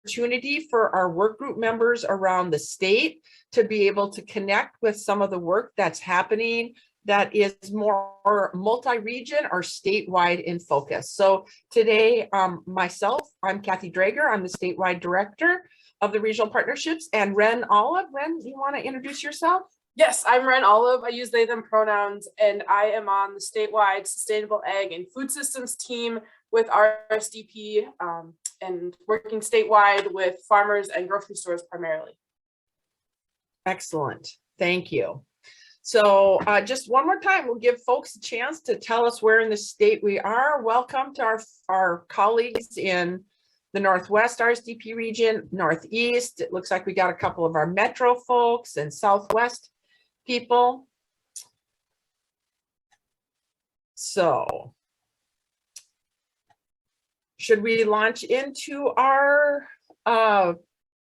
opportunity for our work group members around the state to be able to connect with some of the work that's happening that is more multi-region or statewide in focus. So today, myself, I'm Kathy Drager. I'm the statewide director of the regional partnerships, and Ren Olive. Ren, you want to introduce yourself? Yes, I'm Ren Olive. I use they, them pronouns, and I am on the statewide Sustainable Ag and Food Systems team with RSDP and working statewide with farmers and grocery stores primarily. Excellent. Thank you. So just one more time, we'll give folks a chance to tell us where in the state we are. Welcome to our colleagues in the Northwest RSDP region, Northeast. It looks like we got a couple of our Metro folks and Southwest people. So should we launch into our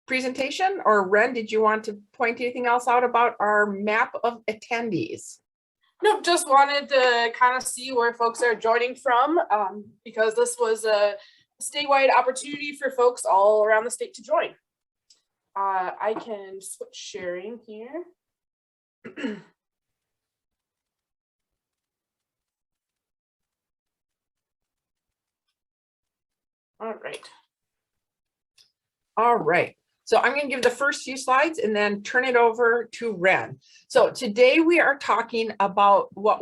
presentation, or Ren, did you want to point anything else out about our map of attendees? Nope, just wanted to kind of see where folks are joining from because this was a statewide opportunity for folks all around the state to join. I can switch sharing here. All right. All right. So I'm going to give the first few slides and then turn it over to Ren. So today we are talking about what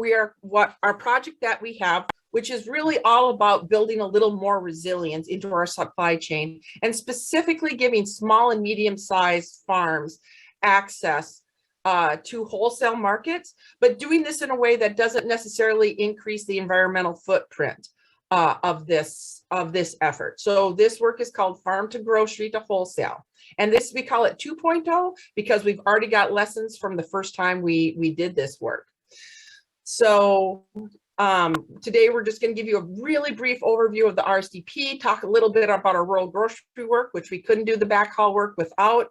our project that we have, which is really all about building a little more resilience into our supply chain and specifically giving small and medium-sized farms access to wholesale markets, but doing this in a way that doesn't necessarily increase the environmental footprint of this effort. So this work is called Farm to Grocery to Wholesale. And this, we call it 2.0 because we've already got lessons from the first time we did this work. So today we're just going to give you a really brief overview of the RSDP, talk a little bit about our rural grocery work, which we couldn't do the backhaul work without,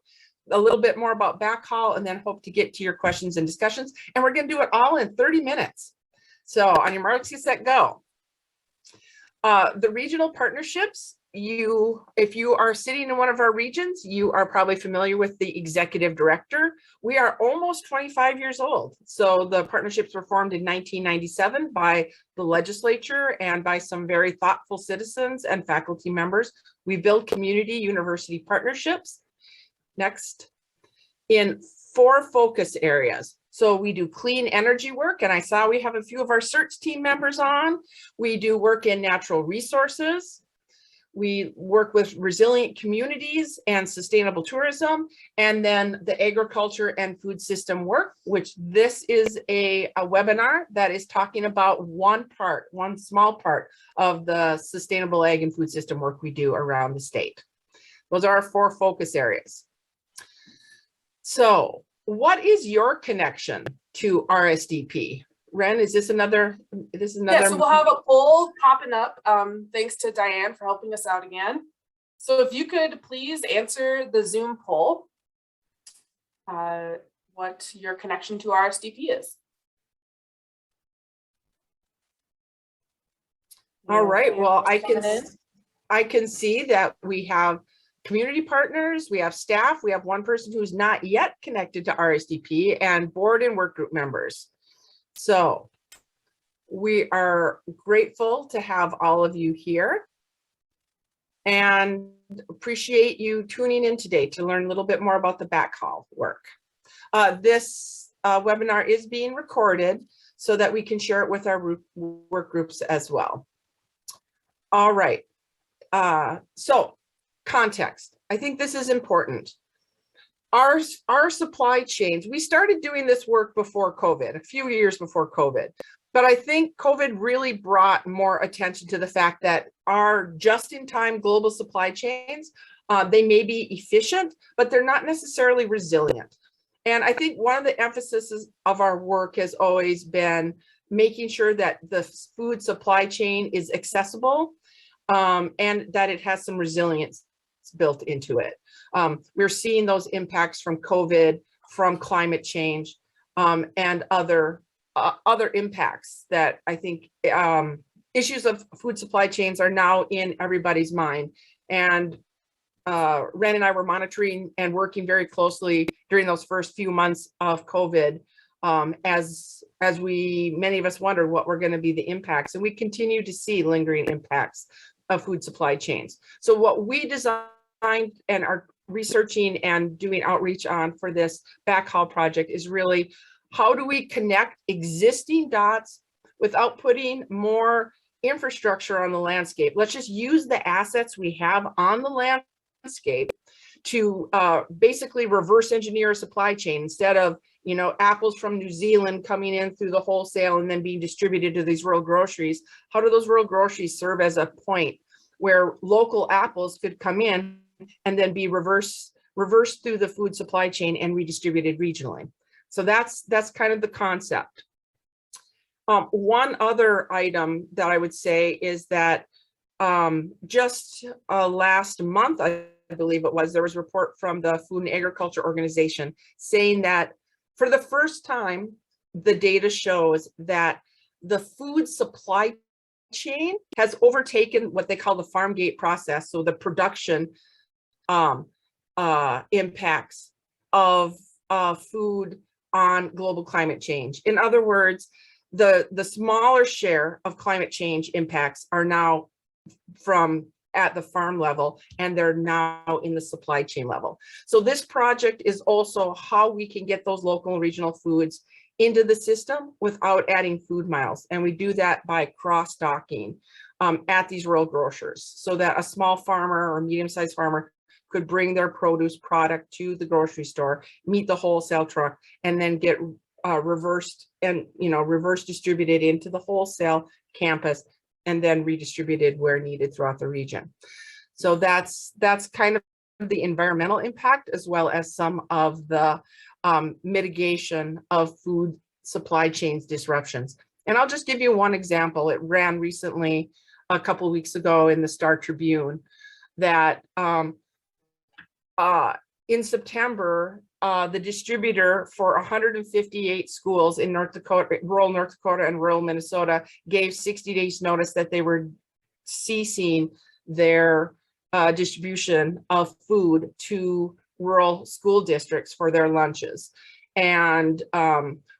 a little bit more about backhaul, and then hope to get to your questions and discussions. And we're going to do it all in 30 minutes. So on your marks, get set, go. The regional partnerships, if you are sitting in one of our regions, you are probably familiar with the executive director. We are almost 25 years old. So the partnerships were formed in 1997 by the legislature and by some very thoughtful citizens and faculty members. We build community university partnerships. Next, in 4 focus areas. So we do clean energy work, and I saw we have a few of our search team members on. We do work in natural resources. We work with resilient communities and sustainable tourism, and then the agriculture and food system work, which this is a webinar that is talking about one small part of the sustainable ag and food system work we do around the state. Those are our 4 focus areas. So what is your connection to RSDP? Ren, is this another? Yeah, so we'll have a poll popping up. Thanks to Diane for helping us out again. So if you could please answer the Zoom poll, what your connection to RSDP is. All right, well, I can see that we have community partners, we have staff, we have one person who's not yet connected to RSDP, and board and work group members. So we are grateful to have all of you here and appreciate you tuning in today to learn a little bit more about the backhaul work. This webinar is being recorded so that we can share it with our work groups as well. All right, so context. I think this is important. Our supply chains, we started doing this work before COVID, a few years before COVID, but I think COVID really brought more attention to the fact that our just-in-time global supply chains, they may be efficient, but they're not necessarily resilient. And I think one of the emphases of our work has always been making sure that the food supply chain is accessible and that it has some resilience built into it. We're seeing those impacts from COVID, from climate change, and other impacts that I think issues of food supply chains are now in everybody's mind. And Ren and I were monitoring and working very closely during those first few months of COVID, as many of us wondered what were going to be the impacts, and we continue to see lingering impacts of food supply chains. So what we designed and are researching and doing outreach on for this Backhaul project is really, how do we connect existing dots without putting more infrastructure on the landscape? Let's just use the assets we have on the landscape to basically reverse engineer a supply chain. Instead of, you know, apples from New Zealand coming in through the wholesale and then being distributed to these rural groceries, how do those rural groceries serve as a point where local apples could come in and then be reversed through the food supply chain and redistributed regionally? So that's kind of the concept. One other item that I would say is that just last month, I believe it was, there was a report from the Food and Agriculture Organization saying that for the first time, the data shows that the food supply chain has overtaken what they call the farm gate process. So the production impacts of food on global climate change. In other words, the smaller share of climate change impacts are now from at the farm level, and they're now in the supply chain level. So this project is also how we can get those local and regional foods into the system without adding food miles. And we do that by cross-docking at these rural grocers, so that a small farmer or medium-sized farmer could bring their produce product to the grocery store, meet the wholesale truck, and then get reverse distributed into the wholesale campus, and then redistributed where needed throughout the region. So that's kind of the environmental impact, as well as some of the mitigation of food supply chains disruptions. And I'll just give you one example. It ran recently, a couple of weeks ago, in the Star Tribune, that in September, the distributor for 158 schools in North Dakota, rural North Dakota and rural Minnesota, gave 60 days notice that they were ceasing their distribution of food to rural school districts for their lunches. And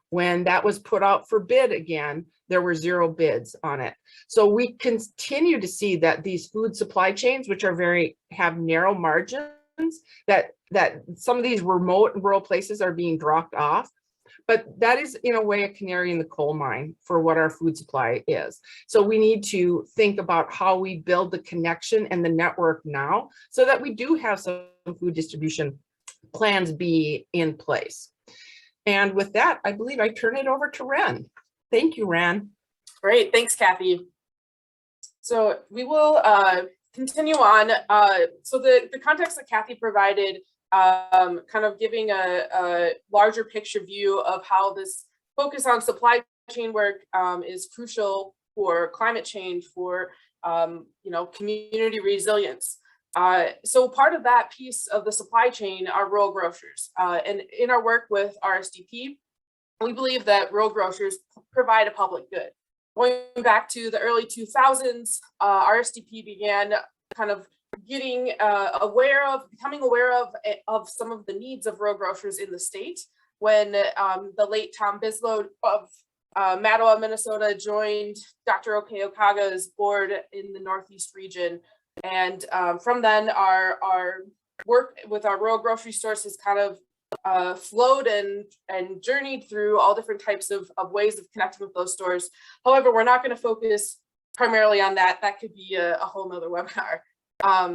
when that was put out for bid again, there were 0 bids on it. So we continue to see that these food supply chains, which are have narrow margins, that some of these remote rural places are being dropped off, but that is in a way a canary in the coal mine for what our food supply is. So we need to think about how we build the connection and the network now, so that we do have some food distribution plans be in place. And with that, I believe I turn it over to Ren. Thank you, Ren. Great, thanks, Kathy. So we will continue on. So the context that Kathy provided, kind of giving a larger picture view of how this focus on supply chain work is crucial for climate change, for community resilience. So part of that piece of the supply chain are rural grocers. And in our work with RSDP, we believe that rural grocers provide a public good. Going back to the early 2000s, RSDP began kind of becoming aware of some of the needs of rural grocers in the state when the late Tom Bislow of Mattawa, Minnesota, joined Dr. Okaga's board in the Northeast region. And from then, our work with our rural grocery stores has kind of flowed and journeyed through all different types of ways of connecting with those stores. However, we're not going to focus primarily on that. That could be a whole nother webinar.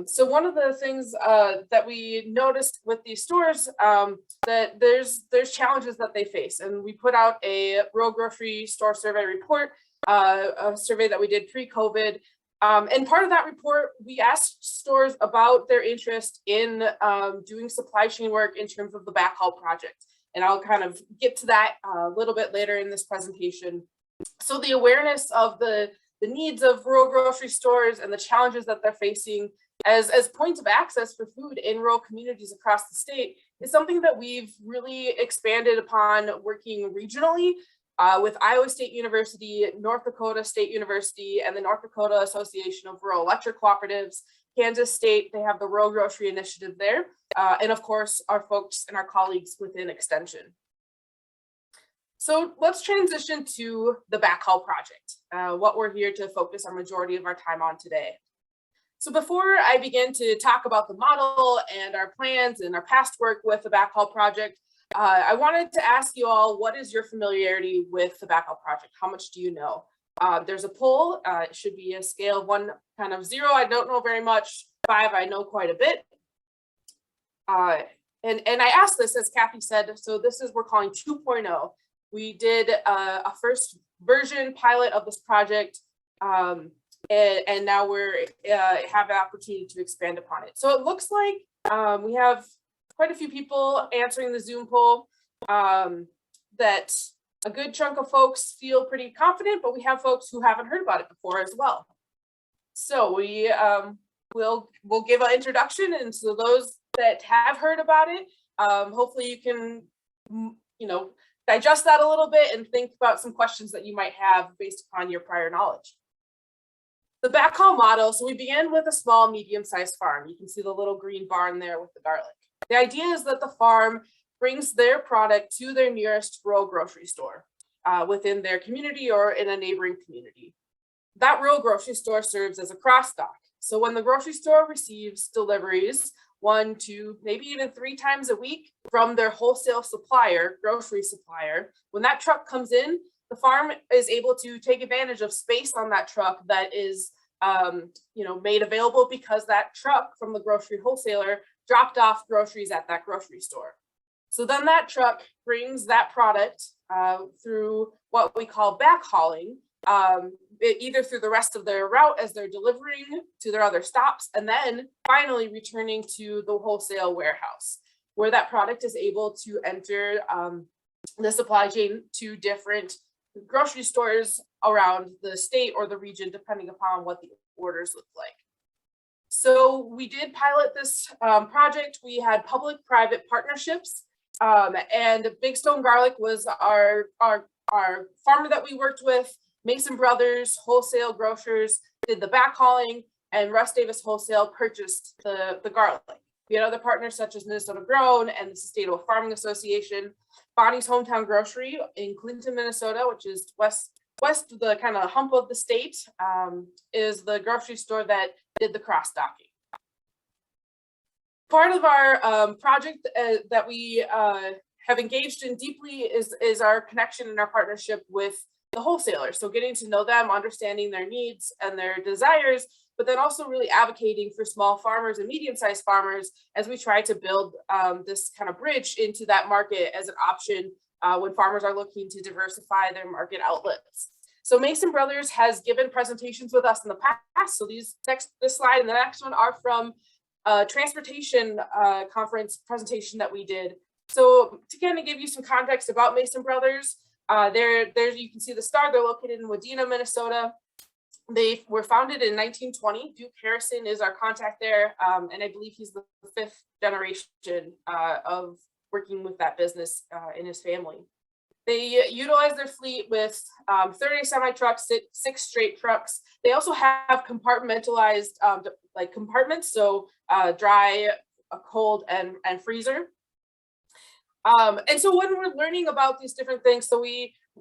So one of the things that we noticed with these stores, that there's challenges that they face, and we put out a rural grocery store survey report, a survey that we did pre-COVID. And part of that report, we asked stores about their interest in doing supply chain work in terms of the Backhaul project. And I'll kind of get to that a little bit later in this presentation. So the awareness of the needs of rural grocery stores and the challenges that they're facing as points of access for food in rural communities across the state is something that we've really expanded upon working regionally with Iowa State University, North Dakota State University, and the North Dakota Association of Rural Electric Cooperatives, Kansas State, they have the Rural Grocery Initiative there. And of course, our folks and our colleagues within Extension. So let's transition to the Backhaul project, what we're here to focus our majority of our time on today. So before I begin to talk about the model and our plans and our past work with the Backhaul project, I wanted to ask you all, what is your familiarity with the Backhaul project? How much do you know? There's a poll. It should be a scale of 1, kind of 0, I don't know very much, 5, I know quite a bit. And I asked this, as Kathy said, so this is, we're calling 2.0. We did a first version pilot of this project, and now we're have the opportunity to expand upon it. So it looks like we have quite a few people answering the Zoom poll, that a good chunk of folks feel pretty confident, but we have folks who haven't heard about it before as well. So we we'll give an introduction, and so those that have heard about it, hopefully you can, digest that a little bit and think about some questions that you might have based upon your prior knowledge. The Backhaul model, so we began with a small, medium-sized farm. You can see the little green barn there with the garlic. The idea is that the farm brings their product to their nearest rural grocery store within their community or in a neighboring community. That rural grocery store serves as a cross-dock. So when the grocery store receives deliveries 1, 2, maybe even 3 times a week from their wholesale supplier, grocery supplier, when that truck comes in, the farm is able to take advantage of space on that truck that is made available because that truck from the grocery wholesaler dropped off groceries at that grocery store. So then that truck brings that product through what we call backhauling, either through the rest of their route as they're delivering to their other stops, and then finally returning to the wholesale warehouse, where that product is able to enter the supply chain to different grocery stores around the state or the region, depending upon what the orders look like. So we did pilot this project. We had public-private partnerships, and Big Stone Garlic was our farmer that we worked with. Mason Brothers Wholesale Grocers did the backhauling, and Russ Davis Wholesale purchased the garlic. We had other partners such as Minnesota Grown and the Sustainable Farming Association. Bonnie's Hometown Grocery in Clinton, Minnesota, which is west of the kind of hump of the state, is the grocery store that did the cross-docking. Part of our project that we have engaged in deeply is our connection and our partnership with the wholesalers. So getting to know them, understanding their needs and their desires, but then also really advocating for small farmers and medium-sized farmers as we try to build this kind of bridge into that market as an option when farmers are looking to diversify their market outlets. So Mason Brothers has given presentations with us in the past. So this slide and the next one are from a transportation conference presentation that we did. So to kind of give you some context about Mason Brothers, there you can see the star. They're located in Wadena, Minnesota. They were founded in 1920. Duke Harrison is our contact there, and I believe he's the 5th generation of working with that business in his family. They utilize their fleet with 30 semi-trucks, 6 straight trucks. They also have compartmentalized compartments, so dry, cold, and freezer. And so when we're learning about these different things, so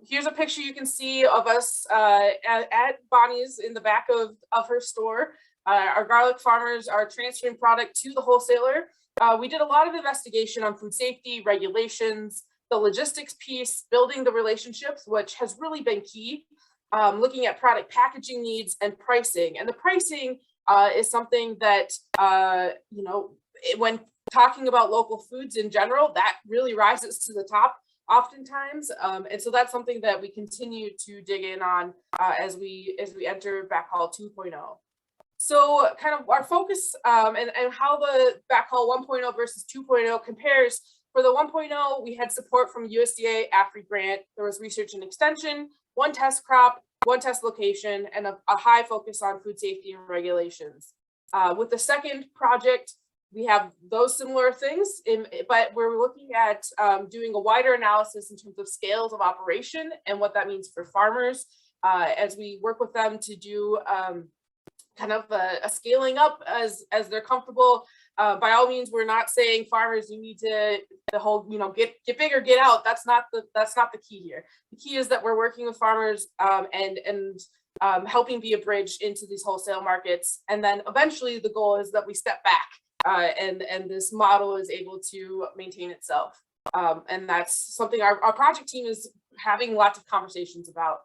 here's a picture you can see of us at Bonnie's in the back of her store. Our garlic farmers are transferring product to the wholesaler. We did a lot of investigation on food safety, regulations, the logistics piece, building the relationships, which has really been key, looking at product packaging needs and pricing. And the pricing is something that, when talking about local foods in general, that really rises to the top oftentimes. And so that's something that we continue to dig in on as we enter Backhaul 2.0. So kind of our focus and how the Backhaul 1.0 versus 2.0 compares. For the 1.0, we had support from USDA AFRI grant. There was research and extension, 1 test crop, 1 test location, and a high focus on food safety and regulations. With the second project, we have those similar things, but we're looking at doing a wider analysis in terms of scales of operation and what that means for farmers as we work with them to do kind of a scaling up as they're comfortable. By all means, we're not saying farmers, you need to the whole, get bigger, get out. That's not the key here. The key is that we're working with farmers and helping be a bridge into these wholesale markets. And then eventually the goal is that we step back and this model is able to maintain itself. And that's something our project team is having lots of conversations about.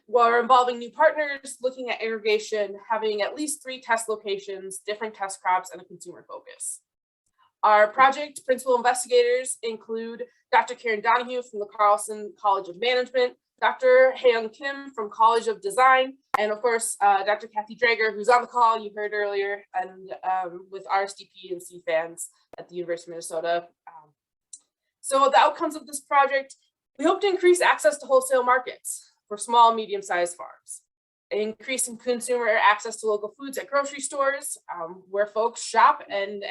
We're involving new partners, looking at irrigation, having at least 3 test locations, different test crops, and a consumer focus. Our project principal investigators include Dr. Karen Donahue from the Carlson College of Management, Dr. Haeyoung Kim from College of Design, and of course, Dr. Kathy Drager, who's on the call you heard earlier, and with RSDP and CFANS at the University of Minnesota. So the outcomes of this project, we hope to increase access to wholesale markets for small, medium-sized farms, increasing consumer access to local foods at grocery stores, where folks shop and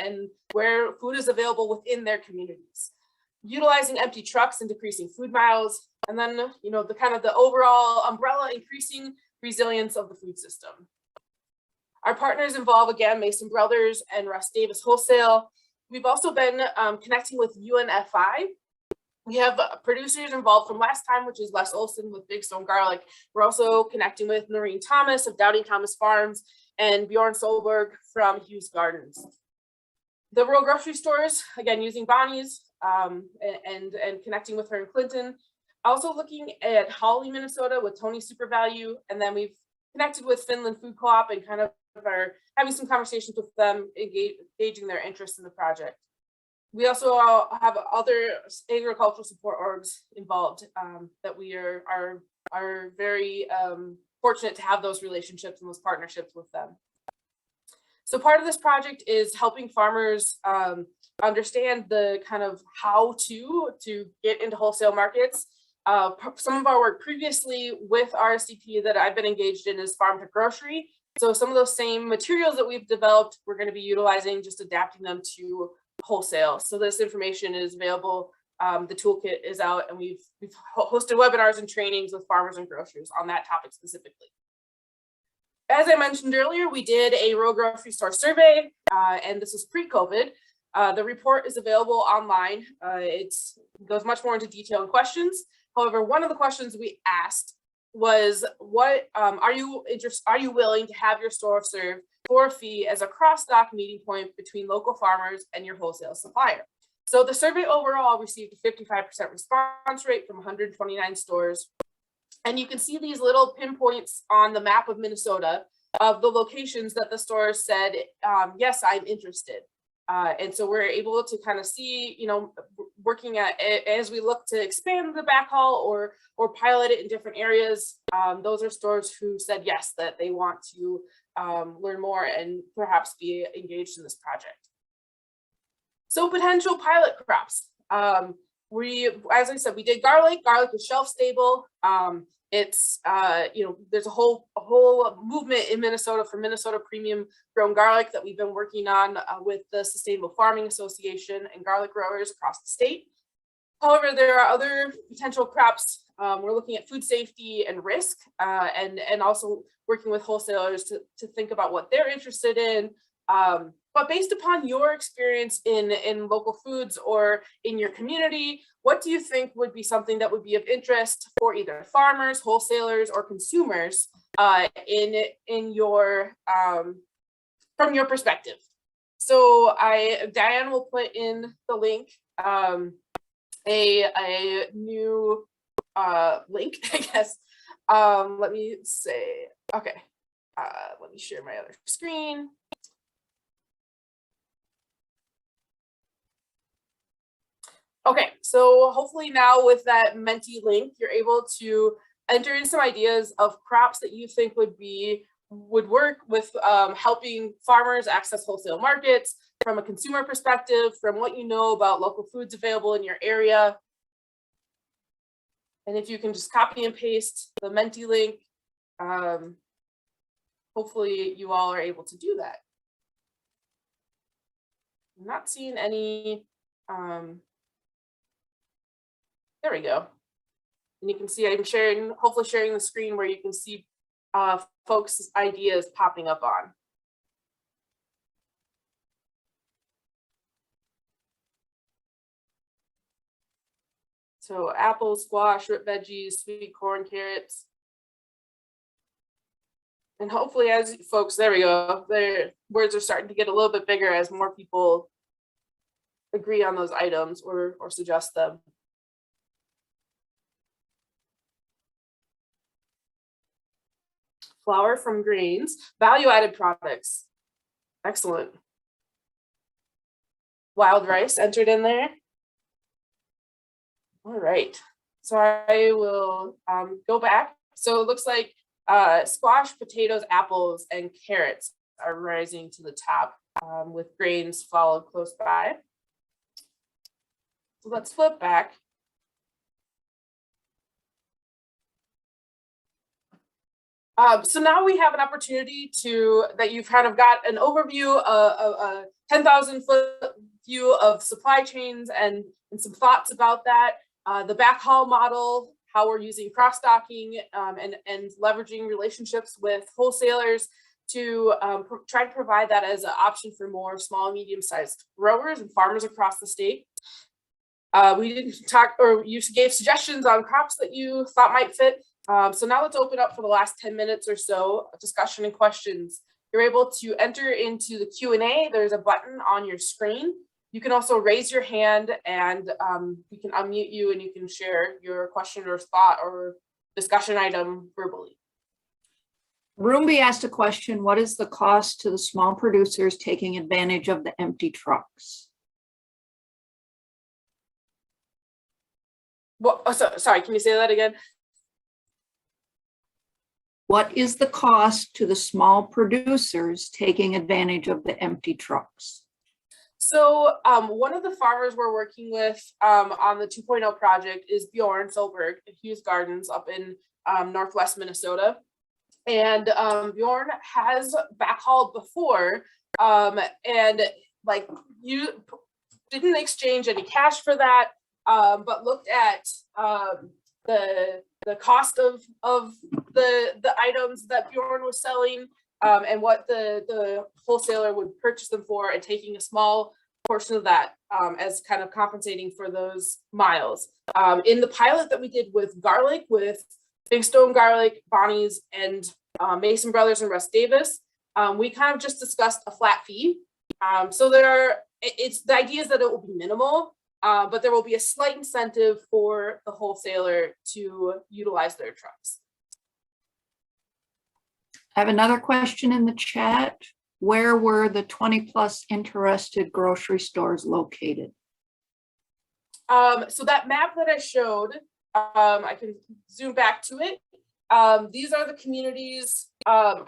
where food is available within their communities, utilizing empty trucks and decreasing food miles, and then the overall umbrella, increasing resilience of the food system. Our partners involve, again, Mason Brothers and Russ Davis Wholesale. We've also been connecting with UNFI. We have producers involved from last time, which is Les Olson with Big Stone Garlic. We're also connecting with Noreen Thomas of Doubting Thomas Farms and Bjorn Solberg from Hughes Gardens. The rural grocery stores, again, using Bonnie's and connecting with her in Clinton. Also looking at Hawley, Minnesota with Tony Super Value. And then we've connected with Finland Food Co-op and kind of are having some conversations with them, engaging their interest in the project. We also have other agricultural support orgs involved that we are very fortunate to have those relationships and those partnerships with them. So part of this project is helping farmers understand the kind of how to get into wholesale markets. Some of our work previously with RSDP that I've been engaged in is farm to grocery. So some of those same materials that we've developed, we're going to be utilizing, just adapting them to wholesale. So this information is available. The toolkit is out, and we've hosted webinars and trainings with farmers and grocers on that topic specifically. As I mentioned earlier, we did a rural grocery store survey, and this was pre-COVID. The report is available online. It goes much more into detail and questions. However, one of the questions we asked was, what are you willing to have your store serve for a fee as a cross-dock meeting point between local farmers and your wholesale supplier? So the survey overall received a 55% response rate from 129 stores. And you can see these little pinpoints on the map of Minnesota of the locations that the stores said, yes, I'm interested. And so we're able to kind of see, working at as we look to expand the backhaul or pilot it in different areas. Those are stores who said yes, that they want to learn more and perhaps be engaged in this project. So potential pilot crops. As I said, we did garlic. Garlic is shelf stable. It's there's a whole movement in Minnesota for Minnesota premium grown garlic that we've been working on with the Sustainable Farming Association and garlic growers across the state. However, there are other potential crops. We're looking at food safety and risk, and also working with wholesalers to think about what they're interested in. But based upon your experience in local foods or in your community, what do you think would be something that would be of interest for either farmers, wholesalers, or consumers in your from your perspective? So Diane will put in the link, a new link, I guess. Let me say, okay, let me share my other screen. Okay, so hopefully now with that Menti link, you're able to enter in some ideas of crops that you think would work with helping farmers access wholesale markets from a consumer perspective, from what you know about local foods available in your area. And if you can just copy and paste the Menti link, hopefully you all are able to do that. I'm not seeing any. There we go. And you can see I'm hopefully sharing the screen where you can see folks' ideas popping up on. So apples, squash, root veggies, sweet corn, carrots. And hopefully as folks, there we go, their words are starting to get a little bit bigger as more people agree on those items or suggest them. Flour from grains, value-added products. Excellent. Wild rice entered in there. All right, so I will go back. So it looks like squash, potatoes, apples, and carrots are rising to the top, with grains followed close by. So let's flip back. So now we have an opportunity that you've kind of got an overview, a 10,000 foot view of supply chains and some thoughts about that. The backhaul model, how we're using cross-docking and leveraging relationships with wholesalers to try to provide that as an option for more small and medium-sized growers and farmers across the state. We didn't talk, or you gave suggestions on crops that you thought might fit. So now let's open up for the last 10 minutes or so, discussion and questions. You're able to enter into the Q&A. There's a button on your screen. You can also raise your hand and we can unmute you and you can share your question or thought or discussion item verbally. Roomby asked a question, what is the cost to the small producers taking advantage of the empty trucks? Well, sorry, can you say that again? What is the cost to the small producers taking advantage of the empty trucks? So one of the farmers we're working with on the 2.0 project is Bjorn Solberg at Hughes Gardens up in Northwest Minnesota. And Bjorn has backhauled before and like you didn't exchange any cash for that, but looked at the cost of the items that Bjorn was selling and what the wholesaler would purchase them for, and taking a small portion of that as kind of compensating for those miles. In the pilot that we did with garlic, with Big Stone Garlic, Bonnie's, and Mason Brothers and Russ Davis, we kind of just discussed a flat fee. So the idea is that it will be minimal, but there will be a slight incentive for the wholesaler to utilize their trucks. I have another question in the chat. Where were the 20+ interested grocery stores located? So that map that I showed, I can zoom back to it. These are the communities.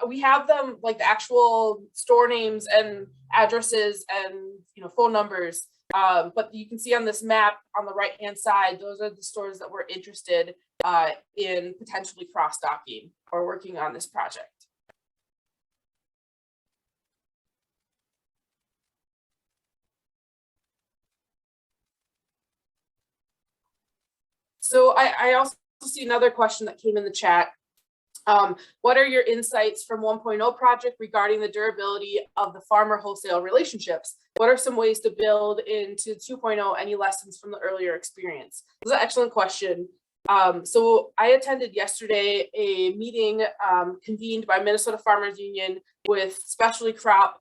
We have them, like the actual store names and addresses and phone numbers. But you can see on this map on the right-hand side, those are the stores that were interested in potentially cross-docking or working on this project. So I also see another question that came in the chat. What are your insights from 1.0 project regarding the durability of the farmer wholesale relationships? What are some ways to build into 2.0 any lessons from the earlier experience? This is an excellent question. So I attended yesterday a meeting convened by Minnesota Farmers Union with specialty crop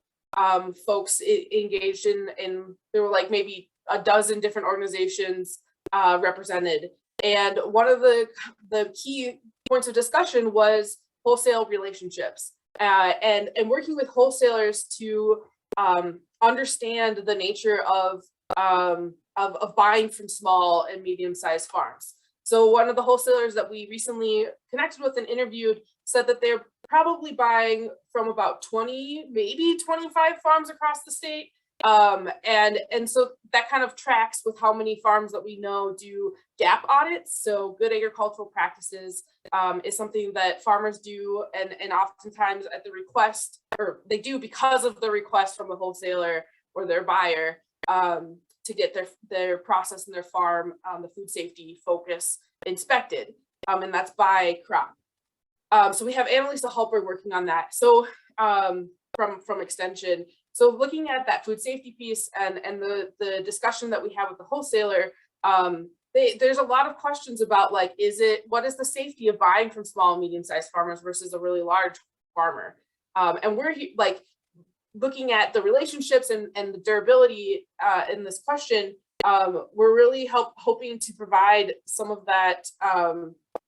folks engaged in there were like maybe a dozen different organizations represented. And one of the key points of discussion was wholesale relationships and working with wholesalers to understand the nature of buying from small and medium-sized farms. So one of the wholesalers that we recently connected with and interviewed said that they're probably buying from about 20, maybe 25 farms across the state. And so that kind of tracks with how many farms that we know do gap audits. So good agricultural practices is something that farmers do, and oftentimes at the request, or they do because of the request from the wholesaler or their buyer to get their process and their farm, the food safety focus inspected, and that's by crop. So we have Annalisa Halper working on that. So from Extension. So looking at that food safety piece and the discussion that we have with the wholesaler, there's a lot of questions about like, what is the safety of buying from small, medium-sized farmers versus a really large farmer? And we're like looking at the relationships and the durability in this question. We're really hoping to provide some of that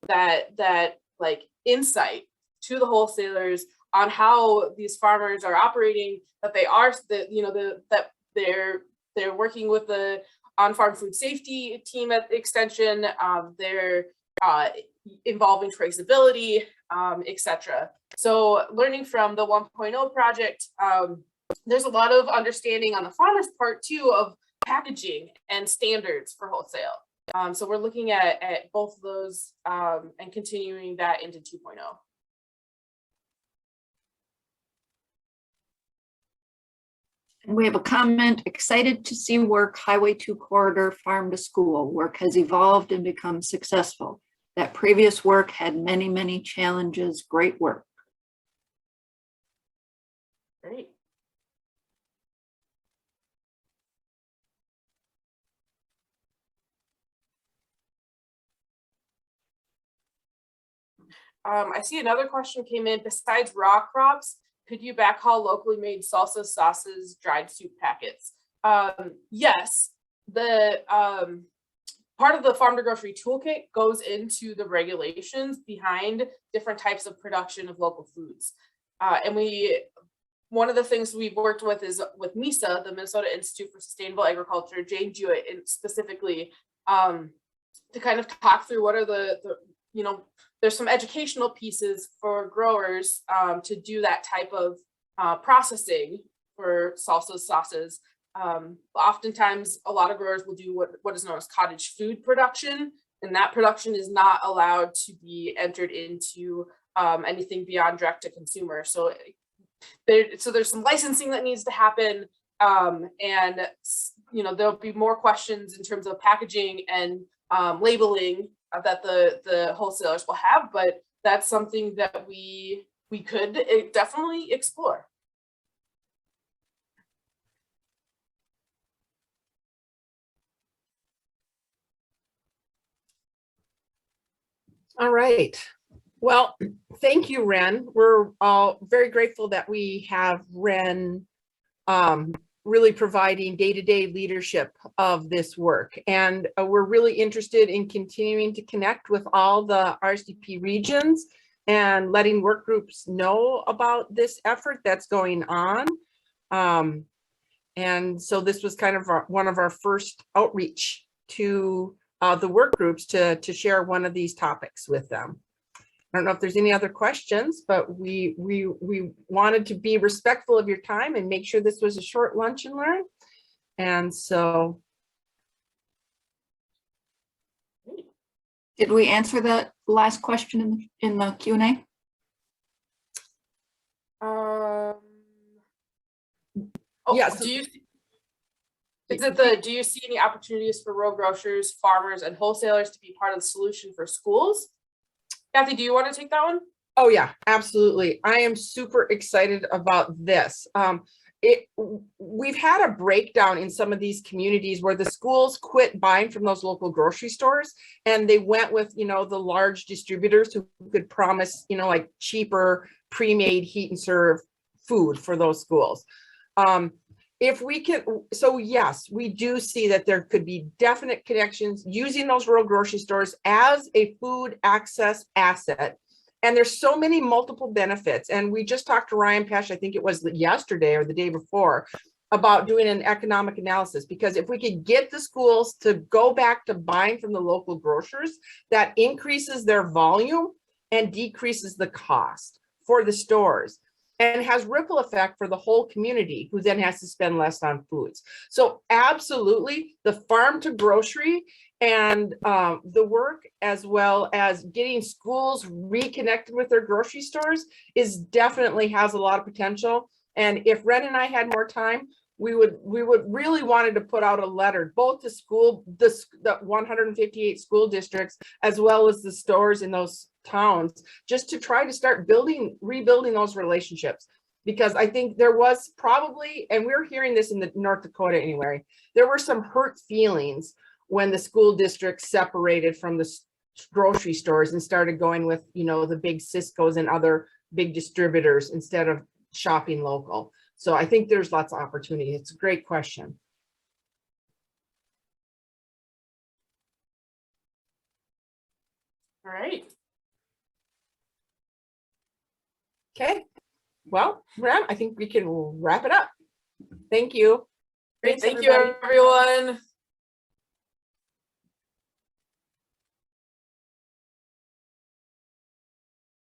that like insight to the wholesalers on how these farmers are operating, that they're working with the on-farm food safety team at Extension, they're involving traceability, etc. So learning from the 1.0 project, there's a lot of understanding on the farmer's part too of packaging and standards for wholesale. So we're looking at both of those and continuing that into 2.0. We have a comment, excited to see work Highway 2 corridor farm to school. Work has evolved and become successful. That previous work had many, many challenges. Great work. Great. I see another question came in. Besides raw crops, could you backhaul locally made salsa, sauces, dried soup packets? Yes, the part of the farm to grocery toolkit goes into the regulations behind different types of production of local foods. And one of the things we've worked with is with MISA, the Minnesota Institute for Sustainable Agriculture, Jane Jewett specifically, to kind of talk through what are the there's some educational pieces for growers to do that type of processing for salsas, sauces. Oftentimes, a lot of growers will do what is known as cottage food production, and that production is not allowed to be entered into anything beyond direct to consumer. So there's some licensing that needs to happen, and there'll be more questions in terms of packaging and labeling that the wholesalers will have, but that's something that we could definitely explore. All right. Well, thank you, Ren. We're all very grateful that we have Ren really providing day-to-day leadership of this work. And we're really interested in continuing to connect with all the RSDP regions and letting work groups know about this effort that's going on. And so this was kind of one of our first outreach to the work groups to share one of these topics with them. I don't know if there's any other questions, but we wanted to be respectful of your time and make sure this was a short lunch and learn. And so. Did we answer the last question in the Q&A? Yes. Do you see any opportunities for rural grocers, farmers, and wholesalers to be part of the solution for schools? Kathy, do you want to take that one? Oh yeah, absolutely. I am super excited about this. We've had a breakdown in some of these communities where the schools quit buying from those local grocery stores and they went with, the large distributors who could promise, like cheaper pre-made heat and serve food for those schools. If we can, so yes, we do see that there could be definite connections using those rural grocery stores as a food access asset. And there's so many multiple benefits. And we just talked to Ryan Pesh, I think it was yesterday or the day before, about doing an economic analysis, because if we could get the schools to go back to buying from the local grocers, that increases their volume and decreases the cost for the stores, and has ripple effect for the whole community, who then has to spend less on foods. So absolutely, the farm to grocery and the work, as well as getting schools reconnected with their grocery stores, definitely has a lot of potential. And if Ren and I had more time, we would really wanted to put out a letter, both to the 158 school districts, as well as the stores in those towns, just to try to start rebuilding those relationships. Because I think there was probably, and we're hearing this in the North Dakota anyway, there were some hurt feelings when the school district separated from the grocery stores and started going with, you know, the big Cisco's and other big distributors instead of shopping local. So I think there's lots of opportunity. It's a great question. All right. Okay. Well, Ram, I think we can wrap it up. Thank you. Great. Thanks, Thank you, everybody. everyone.